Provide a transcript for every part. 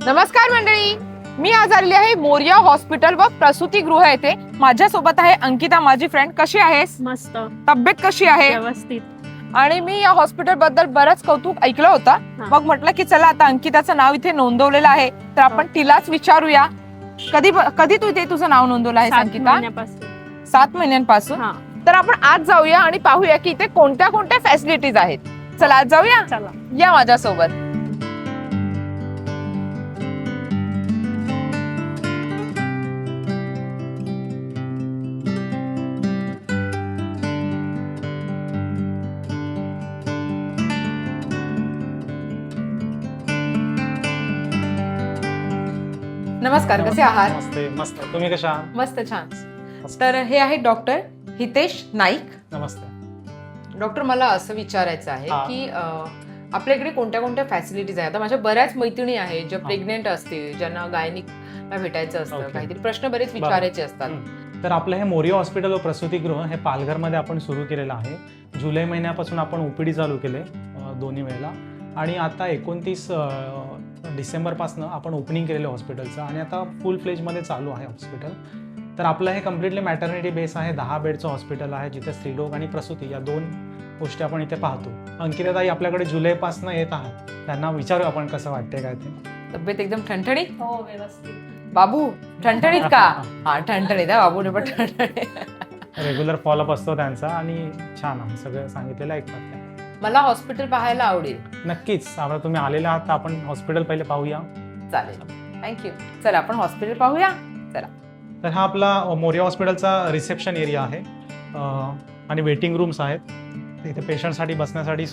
नमस्कार मंडळी, मी आज आलेली आहे मोरिया हॉस्पिटल व प्रसूतीगृह येथे. माझ्यासोबत आहे अंकिता, माझी फ्रेंड. कशी आहेस? मस्त, तब्येत कशी आहे? व्यवस्थित. आणि मी या हॉस्पिटल बद्दल बरंच कौतुक ऐकलं होतं. मग म्हटलं की चला, आता अंकिताचं नाव इथे नोंदवलेलं आहे तर आपण तिलाच विचारूया. कधी तू इथे तुझं नाव नोंदवलं आहे अंकिता? 7 महिन्यांपासून. तर आपण आज जाऊया आणि पाहूया की इथे कोणत्या कोणत्या फॅसिलिटीज आहेत. चला आज जाऊया. चला. या माझ्यासोबत. नमस्कार, कसे आहात? मस्त. तुम्ही कशा आहात? मस्त, छान. तर हे आहे डॉक्टर हितेश नाईक. नमस्ते. डॉक्टर, मला असं विचारायचं आहे की आपल्याकडे कोणत्या कोणत्या फॅसिलिटीज आहेत? आता माझ्या बऱ्याच मैत्रिणी आहेत ज्या प्रेग्नेंट असतील, ज्यांना गायनिकला भेटायचं असतं, काहीतरी प्रश्न बरेच विचारायचे असतात. तर आपलं हे मोरिया हॉस्पिटल व प्रसूतीगृह हे पालघरमध्ये आपण सुरू केलेलं आहे. जुलै महिन्यापासून आपण ओपीडी चालू केले दोन्ही वेळेला, आणि आता 29 डिसेंबरपासून आपण ओपनिंग केलेलं हॉस्पिटलचं, आणि आता फुल फ्लेजमध्ये चालू आहे हॉस्पिटल. तर आपलं हे कम्प्लिटली मॅटर्निटी बेस आहे. 10 बेडचं हॉस्पिटल आहे जिथे स्त्रीरोग आणि प्रसूती या 2 गोष्टी आपण इथे पाहतो. अंकिताताई आपल्याकडे जुलैपासून येत आहात, त्यांना विचारू आपण कसं वाटतंय काय ते. तब्येत एकदम ठणठणीत? हो, व्यवस्थित. बाबू ठणठणीत का? हा, ठणठणीत आहे बाबूने पण ठणठणीत. रेग्युलर फॉलोअप असतो त्यांचा, आणि छान आहे, सगळं सांगितलेलं ऐकतात त्या. मला हॉस्पिटल पाहायला आवडेल. नक्कीच. आता तुम्ही आलेले आहात तर आपण हॉस्पिटल पहिले पाहूया. चालेल, थँक्यू. चला आपण हॉस्पिटल पाहूया. चला. तर हा आपला मोरिया हॉस्पिटलचा रिसेप्शन एरिया आहे, आणि वेटिंग रूम्स आहेत. इथे पेशंटसाठी बसण्यासाठी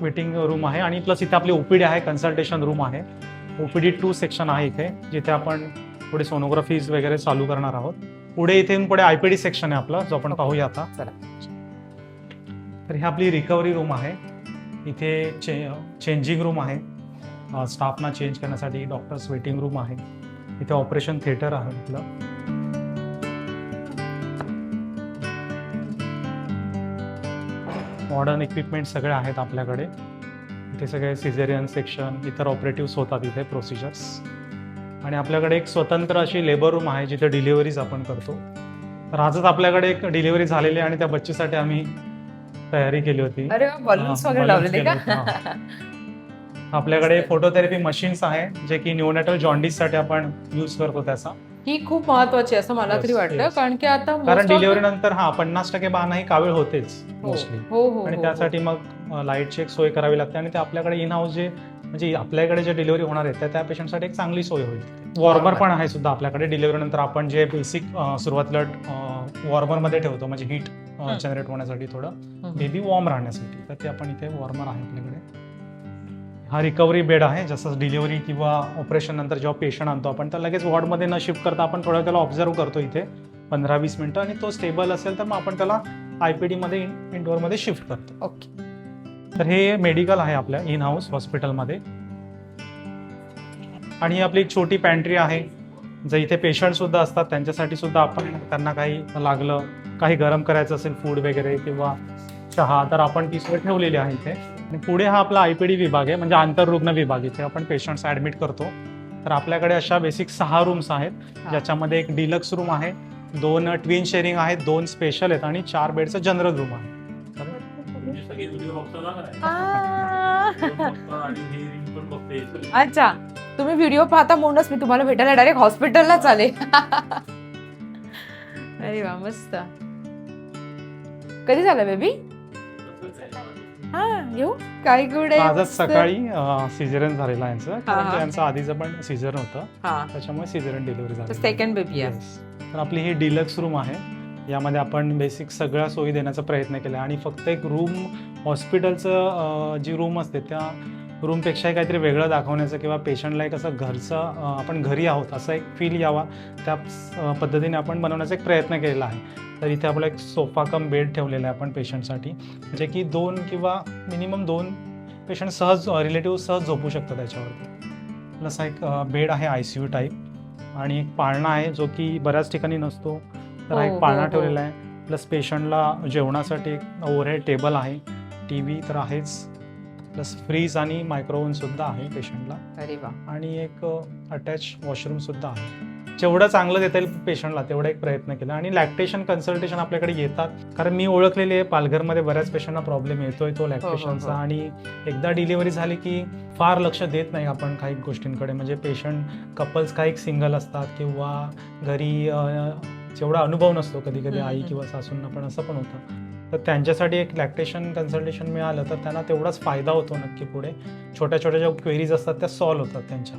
वेटिंग रूम आहे, आणि प्लस इथे आपली ओपीडी आहे, कन्सल्टेशन रूम आहे. ओपीडी 2 सेक्शन आहे इथे, जिथे आपण पुढे सोनोग्राफीज वगैरे चालू करणार आहोत. पुढे इथे पुढे आयपीडी सेक्शन आहे आपलं, जो आपण पाहूया आता. चला. तर ही आपली रिकव्हरी रूम आहे. इथे चेंजिंग रूम आहे, स्टाफना चेंज करण्यासाठी. डॉक्टर्स वेटिंग रूम आहे. इथे ऑपरेशन थिएटर आहे आपलं. मॉडर्न इक्विपमेंट सगळे आहेत आपल्याकडे. इथे सगळे सिझेरियन सेक्शन, इतर ऑपरेटिव्स होतात इथे, प्रोसिजर्स. आणि आपल्याकडे एक स्वतंत्र अशी लेबर रूम आहे जिथे डिलिव्हरीज आपण करतो. तर आजच आपल्याकडे एक डिलिव्हरी झालेली आहे, आणि त्या बच्चीसाठी आम्ही तयारी केली होती. अरे, बलून्स वगैरे लावलेले का? आपल्याकडे फोटोथेरपी मशीन्स आहे, जे की न्यूनेटल जॉन्डिससाठी आपण यूज करतो त्याचा. ही खूप महत्वाची असं मला तरी वाटतं, कारण की आता कारण डिलिव्हरी नंतर 50% बाण ही कावीळ होतेच मोस्टली, हो, आणि त्यासाठी मग लाईटची एक सोय करावी लागते. आणि ते आपल्याकडे इन हाऊस जे म्हणजे आपल्याकडे जे डिलिव्हरी होणार आहे त्या पेशंटसाठी एक चांगली सोय होईल. वॉर्मर पण आहे सुद्धा आपल्याकडे. डिलिव्हरी नंतर आपण जे बेसिक सुरुवातीला वॉर्मरमध्ये ठेवतो, म्हणजे हीट जनरेट होण्यासाठी, थोडं बेबी वॉर्म राहण्यासाठी, तर ते आपण इथे वॉर्मर आहे आपल्याकडे. हा रिकव्हरी बेड आहे. जसं डिलिव्हरी किंवा ऑपरेशन नंतर जेव्हा पेशंट आणतो आपण, तर लगेच वॉर्डमध्ये न शिफ्ट करता आपण थोडं त्याला ऑब्झर्व करतो इथे 15-20 मिनिटं, आणि तो स्टेबल असेल तर मग आपण त्याला आयपीडीमध्ये इंडोअरमध्ये शिफ्ट करतो. ओके. तर हे मेडिकल आहे आपल्या इन हाऊस हॉस्पिटलमध्ये. आणि ही आपली एक छोटी पॅन्ट्री आहे. जर इथे पेशंट सुद्धा असतात त्यांच्यासाठी सुद्धा आपण, त्यांना काही लागलं, काही गरम करायचं असेल फूड वगैरे किंवा चहा, तर आपण ती सोय ठेवलेली आहे इथे. आणि पुढे हा आपला आयपीडी विभाग आहे, म्हणजे आंतररुग्ण विभाग. इथे आपण पेशंट्स ऍडमिट करतो. तर आपल्याकडे अशा बेसिक 6 रूम्स आहेत, ज्याच्यामध्ये एक डिलक्स रूम आहे, 2 ट्विन शेअरिंग आहेत, 2 स्पेशल आहेत, आणि 4 बेडचं जनरल रूम आहे. अच्छा, तुम्ही व्हिडिओ पाहता म्हणूनच मी तुम्हाला भेटायला डायरेक्ट हॉस्पिटललाच आले. अरे वा, मस्त. कधी झालं बेबी? हा, येऊ काय गुड आहे. आजच सकाळी सिझेरियन झालेलं आहे यांचं, कारण हा. यांचं आधीचं पण सिझेरियन होतं, हा, त्याच्यामुळे सिझेरियन डिलिव्हरी झाली. सेकंड बेबी आहे. तर आपली ही डिलक्स रूम आहे. यामध्ये आपण बेसिक सगळ्या सोयी देण्याचा प्रयत्न केला, आणि फक्त एक रूम, हॉस्पिटलचं जी रूम असते त्या रूमपेक्षाही काहीतरी वेगळं दाखवण्याचं, किंवा पेशंटला एक असं घरचं, आपण घरी आहोत असं एक फील यावा, त्या पद्धतीने आपण बनवण्याचा एक प्रयत्न केलेला आहे. तर इथे आपला एक सोफा कम बेड ठेवलेला आहे आपण पेशंटसाठी, जे की 2 किंवा मिनिमम 2 पेशंट सहज, रिलेटिव्ह सहज झोपू शकतात त्याच्यावरती. प्लस एक बेड आहे ICU टाईप, आणि एक पाळणा आहे जो की बऱ्याच ठिकाणी नसतो, तर हा एक पाळणा ठेवलेला आहे. प्लस पेशंटला जेवणासाठी एक ओव्हरहेड टेबल आहे, TV तर आहेच, प्लस फ्रीज आणि मायक्रोव्हन सुद्धा आहे पेशंटला, अरे वा. आणि एक अटॅच वॉशरूम सुद्धा आहे. जेवढं चांगलं देता येईल पेशंटला तेवढा एक प्रयत्न केला. आणि लॅक्टेशन कन्सल्टेशन आपल्याकडे येतात, कारण मी ओळखलेली आहे पालघरमध्ये बऱ्याच पेशंटना प्रॉब्लेम येतोय तो लॅक्टेशनचा. आणि एकदा डिलिव्हरी झाली की फार लक्ष देत नाही आपण काही गोष्टींकडे. म्हणजे पेशंट कपल्स काही सिंगल असतात किंवा घरी जेवढा अनुभव नसतो कधी कधी आई किंवा सासूंना पण, असं पण होतं. तर त्यांच्यासाठी एक लॅक्टेशन कन्सल्टेशन मिळालं तर त्यांना तेवढाच फायदा होतो नक्की. पुढे छोट्या छोट्या ज्या क्वेरीज असतात त्या सॉल्व्ह होतात त्यांच्या.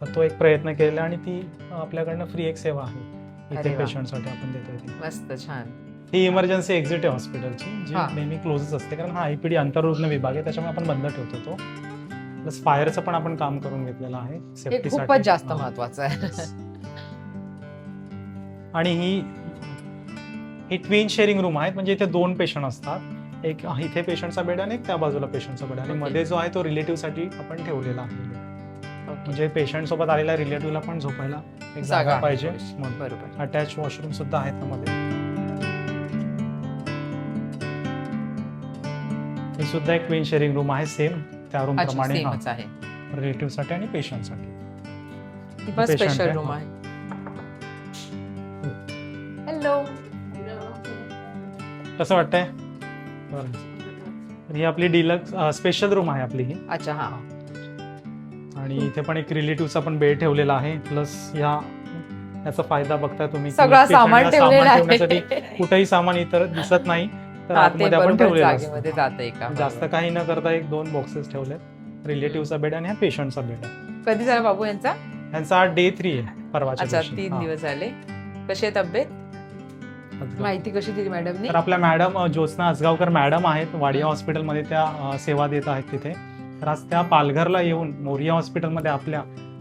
तर तो एक प्रयत्न केला आणि ती आपल्याकडनं फ्री एक सेवा आहे इथे पेशंटसाठी आपण देतोय ती. मस्त, छान. ही इमर्जन्सी एक्झिट आहे हॉस्पिटलची, जी हा. नेहमी क्लोजच असते, कारण हा आयपीडी आंतररुग्ण विभाग आहे, त्याच्यामुळे आपण बंद ठेवतो तो. प्लस फायरचं पण आपण काम करून घेतलेलं आहे हे सेफ्टीसाठी. खूपच जास्त महत्वाचं आहे. आणि ही ट्विन शेअरिंग रूम आहेत, म्हणजे इथे 2 पेशंट असतात. एक इथे पेशंटचा बेड आणि एक त्या बाजूला पेशंटचा बेड. आणि Okay. मध्ये जो आहे तो रिलेटिव्ह साठी आपण ठेवलेला आहे. म्हणजे पेशंट सोबत आलेल्या रिलेटिव्हला पण झोपायला एक जागा आहे पाहिजे थोडीशी. म्हणून. बरोबर. अटॅच वॉशरूम सुद्धा आहेत त्यामध्ये. ही सुद्धा एक ट्विन शेअरिंग रूम आहे, सेम त्या रूम अच्छा, प्रमाणे, सेमच आहे. रिलेटिव्ह साठी आणि पेशंट साठी. ही पण patient स्पेशल आहे. रूम आहे. हॅलो. कसं वाटतंय? बरं. तर ही आपली डिलक्स स्पेशल रूम आहे आपली ही. अच्छा, हा. आणि इथे पण एक रिलेटिव्हचा पण बेड ठेवलेला आहे. प्लस याचा फायदा बघताय तुम्ही, सगळं सामान ठेवलेलं आहे. ठेवण्यासाठी कुठेही सामान इतर दिसत नाही, तर हा, ते आतमध्ये आपण बरोबर ठेवलेलं जागेमध्ये असतं. जातंय का? जास्त काही न करता एक 2 बॉक्सेस ठेवले, रिलेटिव्हचा बेड आणि हा पेशंटचा बेड आहे. कधी झाला बाबू यांचा? यांचा डे 3 आहे, परवाच्या अच्छा, दिवशी. 3 हा. दिवस झाले. कशी आहे तब्येत? माहिती कशी दिली मॅडमनी? तर आपल्या मॅडम ज्योत्स्ना असगावकर मॅडम आहेत, वाडिया हॉस्पिटलमध्ये त्या सेवा देत आहेत तिथे. तर आज त्या पालघरला येऊन मोरिया हॉस्पिटलमध्ये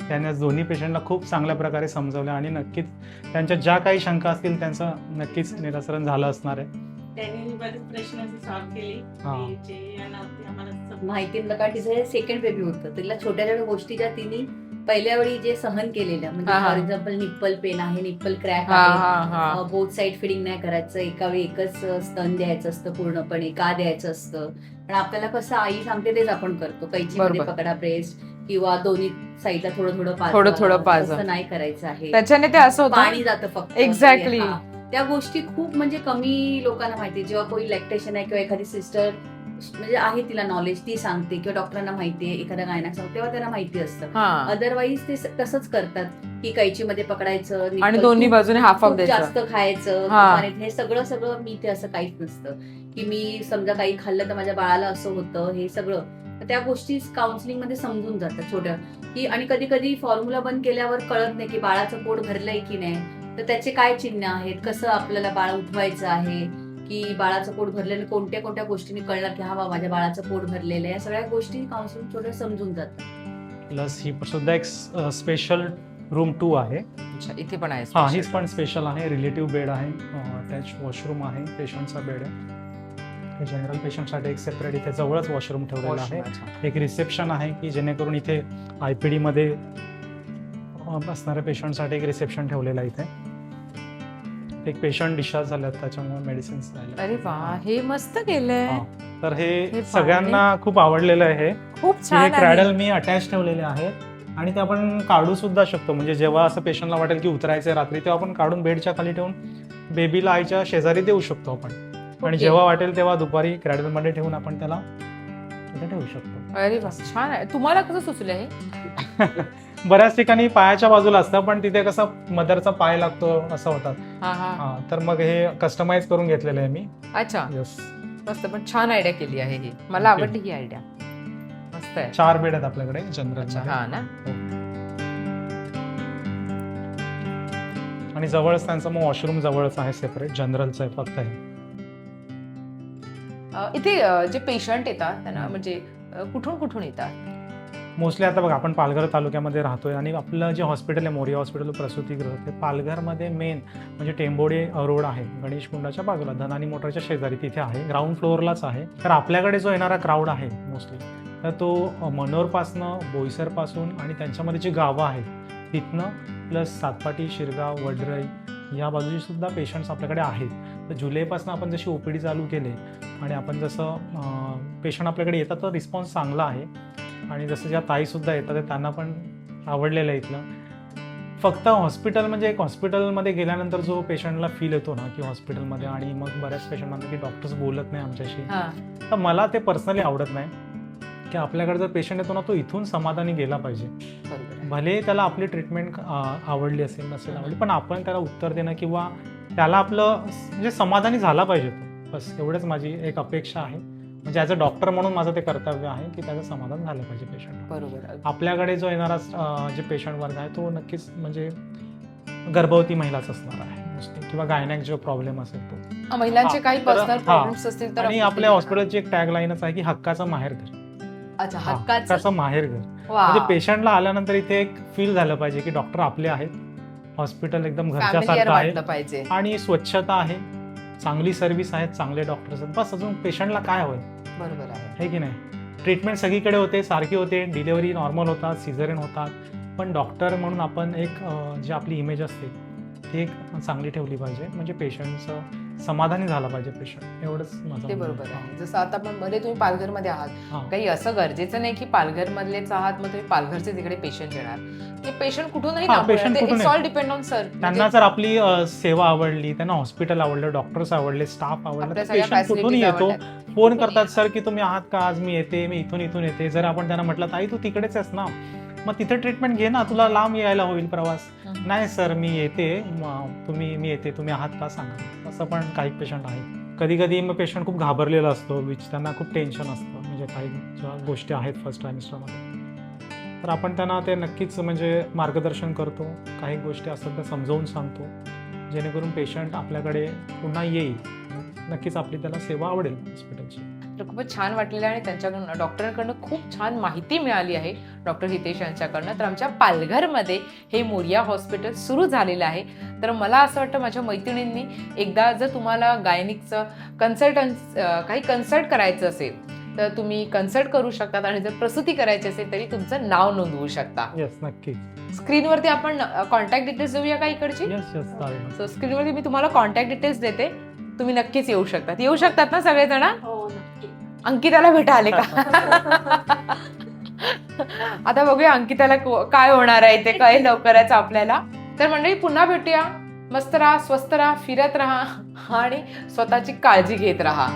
त्यांनी दोन्ही पेशंटला खूप चांगल्या प्रकारे समजवलं आणि नक्कीच त्यांच्या ज्या काही शंका असतील त्यांचं नक्कीच निराकरण झालं असणार आहे. त्यांनी बरेच प्रश्न असे सॉल्व्ह केले हा. की जे यांना ते आम्हाला माहिती नव्हतं, कारण तिचं सेकंड बेबी होतं. तिला छोट्या छोट्या गोष्टी ज्या तिने पहिल्या वेळी जे सहन केलेल्या, म्हणजे हा, हा. फॉर एक्झाम्पल निप्पल पेन आहे, निप्पल क्रॅक हा, आहे, हा, हा. बोथ साईड फिडिंग नाही करायचं, एका वेळी एकच स्तन द्यायचं असतं पूर्णपणे, का द्यायचं असतं. पण आपल्याला कसं आई सांगते तेच आपण करतो, कैचीमध्ये बरोबर. पकडा ब्रेस्ट किंवा दोन्ही साईडला थोडं थोडं थोडं पाजवा. असं नाही करायचं आहे. त्याच्याने ते असं पाणी होतं. जातं फक्त. Exactly. हा. त्या गोष्टी खूप म्हणजे कमी लोकांना माहिती. जेव्हा कोणी लॅक्टेशन आहे किंवा एखादी सिस्टर म्हणजे आहे तिला नॉलेज, ती सांगते किंवा डॉक्टरांना माहिती आहे, एखाद्या गायना सांगते, तेव्हा त्यांना माहिती असतं. हा. अदरवाईज ते तसंच करतात की कैचीमध्ये पकडायचं आणि निप्पल दोन्ही खूप- बाजूने हाफ ऑफ खूप द्यायचं. जास्त खायचं, हा. आणि हे सगळं मी ते असं काहीच नसतं की मी समजा काही खाल्लं तर माझ्या बाळाला असं होतं, हे सगळं. तर त्या गोष्टी काउन्सिलिंग मध्ये समजून जातात छोट्या की. आणि कधी कधी फॉर्म्युला बंद केल्यावर कळत नाही की बाळाचं पोट भरलंय की नाही, तर त्याचे काय चिन्ह आहेत, कसं आपल्याला बाळ उठवायचं आहे, की बाळाचं पोट भरलेलं कोणत्या कोणत्या गोष्टींनी कळणार की हा बा माझ्या बाळाचं पोट भरलेलं आहे. या सगळ्या गोष्टी काउन्सिलिंग छोट्या समजून जातात. प्लस ही सुद्धा एक स्पेशल रूम 2 आहे. अच्छा, इथे पण आहे हा, special. हीच पण स्पेशल आहे. रिलेटिव्ह बेड आहे, अटॅच वॉशरूम आहे, पेशंटचा बेड आहे. जनरल पेशंटसाठी एक सेपरेट इथे जवळच वॉशरूम ठेवलेला आहे. Washroom, अच्छा. एक रिसेप्शन आहे की जेणेकरून इथे आयपीडी मध्ये असणाऱ्या पेशंटसाठी एक रिसेप्शन ठेवलेलं आहे इथे. एक पेशंट डिस्चार्ज झाले त्याच्यामुळे मेडिसिन्स अरे वा, हे मस्त केलंय. तर हे हे सगळ्यांना खूप आवडलेलं आहे. हे खूप हे छान आहे. क्रॅडल मी अटॅच ठेवलेले आहेत आणि ते आपण काढू सुद्धा शकतो. म्हणजे जेव्हा असं पेशंटला वाटेल की उतरायचंय रात्री, तेव्हा आपण काढून बेडच्या खाली ठेवून बेबीला आईच्या शेजारी देऊ शकतो आपण. आणि Okay. जेव्हा वाटेल तेव्हा दुपारी क्रॅडल मध्ये ठेवून आपण त्याला तिथे ठेवू शकतो. अरे वा, छान आहे. तुम्हाला कसं सुचलं हे? बऱ्याच ठिकाणी पायाच्या बाजूला असतं, पण तिथे कसं मदरचा पाय लागतो असं होतात. हा, हा. हा, तर मग हे कस्टमाइज करून घेतलेलं आहे मी. अच्छा, येस. मस्त. पण छान आयडिया केली आहे ही. मला Okay. आवडली ही आयडिया. मस्त आहे. 4 बेड आहेत आपल्याकडे जनरल. अच्छा, हा ना. आणि जवळच त्यांचं मग वॉशरूम जवळच आहे, सेपरेट जनरलचं आहे फक्त हे. इथे जे पेशंट येतात त्यांना म्हणजे कुठून कुठून येतात? मोस्टली आता बघा, आपण पालघर तालुक्यामध्ये राहतोय आणि आपलं जे हॉस्पिटल आहे मोरिया हॉस्पिटल प्रसूतीगृह, ते पालघरमध्ये मेन म्हणजे टेंबोडे रोड आहे, गणेश कुंडाच्या बाजूला, धनानी मोटरच्या शेजारी तिथे आहे, ग्राउंड फ्लोअरलाच आहे. तर आपल्याकडे जो येणारा क्राऊड आहे मोस्टली, तर तो मनोरपासनं, बोईसरपासून आणि त्यांच्यामध्ये जी गावं आहेत तिथनं, प्लस सातपाटी, शिरगाव, वडरई या बाजूची सुद्धा पेशंट्स आपल्याकडे आहेत. तर जुलैपासून आपण जशी ओपीडी चालू केले आणि आपण जसं पेशंट आपल्याकडे येतात तर रिस्पॉन्स चांगला आहे आणि जसं ज्या ताईसुद्धा येतात त्यांना पण आवडलेलं आहे इथलं. फक्त हॉस्पिटल म्हणजे एक हॉस्पिटलमध्ये गेल्यानंतर जो पेशंटला फील येतो ना की हॉस्पिटलमध्ये, आणि मग बऱ्याच पेशंट म्हणतात की डॉक्टर्स बोलत नाही आमच्याशी, तर मला ते पर्सनली आवडत नाही. की आपल्याकडे जर पेशंट येतो ना तो इथून समाधानी गेला पाहिजे. भले त्याला आपली ट्रीटमेंट आवडली असेल नसेल आवडली, पण आपण त्याला उत्तर देणं किंवा त्याला आपलं म्हणजे समाधानी झाला पाहिजे तो, बस एवढंच माझी एक अपेक्षा आहे. म्हणजे ॲज अ डॉक्टर म्हणून माझं ते कर्तव्य आहे की त्याचं समाधान झालं पाहिजे पेशंट. बरोबर. आपल्याकडे जो येणारा जे पेशंट वर्ग आहे तो नक्कीच म्हणजे गर्भवती महिलाच असणार आहे मोस्टली, किंवा गायनॅक जो प्रॉब्लेम असेल तो. महिलांचे काही तर पर्सनल प्रॉब्लेम्स असतील तर आणि आपल्या हॉस्पिटलची एक टॅगलाईनच आहे की हक्काचं माहेरघर. अच्छा, हक्काचं माहेरघर. वा. म्हणजे पेशंटला आल्यानंतर इथे एक फील झालं पाहिजे की डॉक्टर आपले आहेत, हॉस्पिटल एकदम Familiar घरच्यासारखं आहे वाटलं पाहिजे. आणि स्वच्छता आहे, चांगली सर्व्हिस आहेत, चांगले डॉक्टर्स आहेत, बस अजून पेशंटला काय हवंय, बरोबर आहे. है की नाही. ट्रीटमेंट सगळीकडे होते, सारखी होते, डिलिव्हरी नॉर्मल होतात, सिझेरियन होतात, पण डॉक्टर म्हणून आपण एक जी आपली इमेज असते ती एक चांगली ठेवली पाहिजे. म्हणजे पेशंटचं समाधानी झाला पाहिजे पेशंट, एवढंच माझं ते म्हणणं बरोबर आहे. आहे. जसं आता पण मध्ये तुम्ही पालघरमध्ये आहात, हां. काही असं गरजेचं नाही की पालघर मधलेच आहात मग तुम्ही पालघरचे तिकडे पेशंट येणार. ते पेशंट कुठूनही हां, patient कुठूनही. It's all depend on sir. त्यांना जर आपली सेवा आवडली, त्यांना हॉस्पिटल आवडलं, डॉक्टर्स आवडले, स्टाफ आवडला, आपल्या तर सगळ्या पेशंट कुठूनही फॅसिलिटीज येतो, फोन करतात सर की तुम्ही आहात का, आज मी येते, मी इथून येते. जर आपण त्यांना म्हटलं ताई तू तिकडेच आहेस ना, मग तिथे ट्रीटमेंट घे ना, तुला लांब यायला होईल प्रवास. नाही सर मी येते, मी येते, तुम्ही आहात का सांगा. असं पण काही पेशंट आहेत. कधी कधी मग पेशंट खूप घाबरलेला असतो, त्यांना खूप टेन्शन असतं, म्हणजे काही ज्या गोष्टी आहेत फर्स्ट ट्रायमिस्टरमध्ये, तर आपण त्यांना ते नक्कीच म्हणजे मार्गदर्शन करतो, काही गोष्टी असतात त्या समजावून सांगतो, जेणेकरून पेशंट आपल्याकडे पुन्हा येईल. नक्कीच आपली त्याला सेवा आवडेल हॉस्पिटलची. तर खूपच छान वाटलेलं आहे आणि त्यांच्याकडून डॉक्टरांकडनं खूप छान माहिती मिळाली आहे डॉक्टर हितेश यांच्याकडनं. तर आमच्या पालघरमध्ये हे मोरिया हॉस्पिटल सुरू झालेलं आहे. तर मला असं वाटतं माझ्या मैत्रिणींनी एकदा जर तुम्हाला गायनिकचं काही कन्सल्ट करायचं असेल तर तुम्ही कन्सल्ट करू शकतात आणि जर प्रसूती करायची असेल तरी तुमचं नाव नोंदवू शकता. येस, नक्की. स्क्रीनवरती आपण कॉन्टॅक्ट डिटेल्स देऊया का इकडची? येस चालेल. सो स्क्रीनवरती मी तुम्हाला कॉन्टॅक्ट डिटेल्स देते, तुम्ही नक्कीच येऊ शकतात ना सगळेजण? हो नक्की. अंकिताला भेटा आले का? आता बघूया अंकिताला काय होणार आहे ते काय लवकरच आपल्याला. तर मंडळी पुन्हा भेटूया. मस्त राहा, स्वस्त राहा, फिरत राहा आणि स्वतःची काळजी घेत राहा.